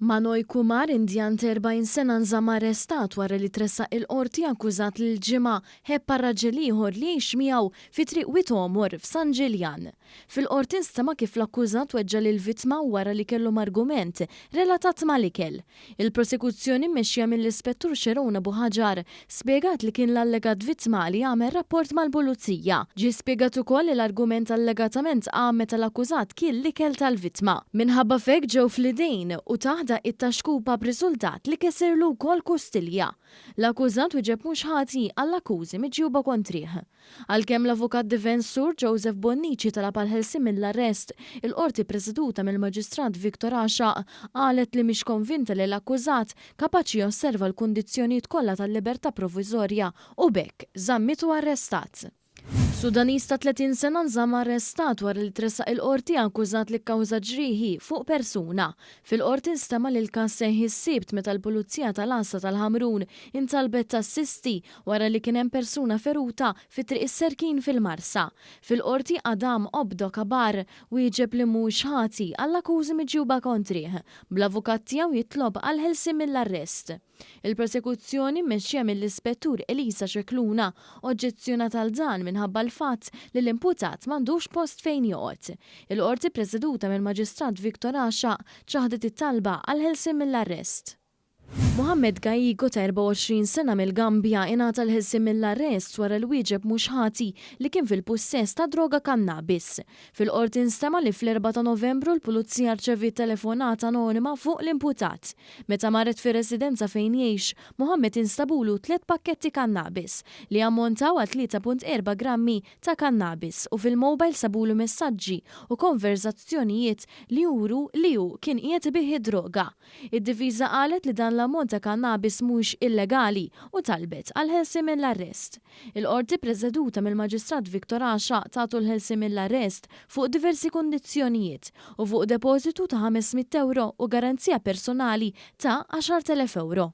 Manoj Kumar, indjan ta' 40 sena nżamm arrestat wara li tressaq il-qorti akkużat lil ġimgħa ħebba raġel ieħor li jgħix miegħu fi triq Witomor f'San Ġiljan. Fil-qorti nstema' kif l-akkużat weġġa' lill-vittma wara li kellhom argument relatat mal-ikel. Il-prosekuzzjoni mmexxija mill-Ispettur Xerona Buħaġar spjegat li kien l-allegat vittma li għamel rapport mal-pulizija. Ġie spjegat ukoll li l-argument allegatament qam meta l-akkużat kien l-ikel tal-vittma. Minħabba fek ġew fl-idejn u taħda it-taxkupa b'riżultat li keserlu wkoll kustilja. L-akkużat wieġeb mhux ħati għall-akkużi miġjuba kontrih. Għalkemm l-avukat difensur Joseph Bonnici talab għal-ħelsim mill-arrest, il-qorti preseduta mill-Maġistrat Viktor Axaq qalet li mhix konvinta li l-akkużat kapaċi josserva l-kundizzjonijiet kollha tal-libertà proviżorja u bekk żammitu arrestat. Sudanista 30 sena nżamm arrestat wara li tressaq il-qorti akkużat li kkawża ġrieħi fuq persuna. Fil-qorti nstema' li l-każ seħħ is-sibt meta l-Pulizija tal-Assa tal-Ħamrun intalbet tassisti wara li kien hemm persuna feruta fi triq is-Serkin fil-Marsa. Fil-qorti Adam Obdo Kabar wieġeb li mhux ħati għall-akkużi miġjuba kontrih, bl-avukat tiegħu jitlob għal ħelsien mill-arrest. Il-prosekuzzjoni mmexxija mill-Ispettur Elisa Xekluna oġġezzjonat għal dan minħabba l-fatt li l-imputat m'għandux post fejn joqgħod. Il-qorti preseduta mill-Maġistrat Viktor Axaq ċaħdet it-talba għal ħelsien mill-arrest. Mohammed Gajigo ta' 24 sena mill-Gambja ingħata l-ħelsien mill-arrest wara l-wieġeb mhux ħati li kien fil-pussess ta' droga kannabis. Fil-qorti nstema' li fl-4 ta' Novembru l-Pulizija rċevit telefonata anonima fuq l-imputat. Meta marret fir-residenza fejn jgħix, Mohammed instabulu 3 pakketti kannabis li ammontaw għal 3.4 grammi ta' kannabis u fil-mobile sabulu messaġġi u konverzazzjonijiet li juru li hu kien qiegħed ibih droga. Id-diviża qalet li dan l-ammont ta' kannabis mhux illegali u talbet għal ħelsien mill-arrest. Il-qorti preżeduta mill-Maġistrat Viktor Axaq tagħtu l-ħelsien mill-arrest fuq diversi kundizzjonijiet u fuq depożitu ta' 500 euro u garanzija personali ta' 10,000 euro.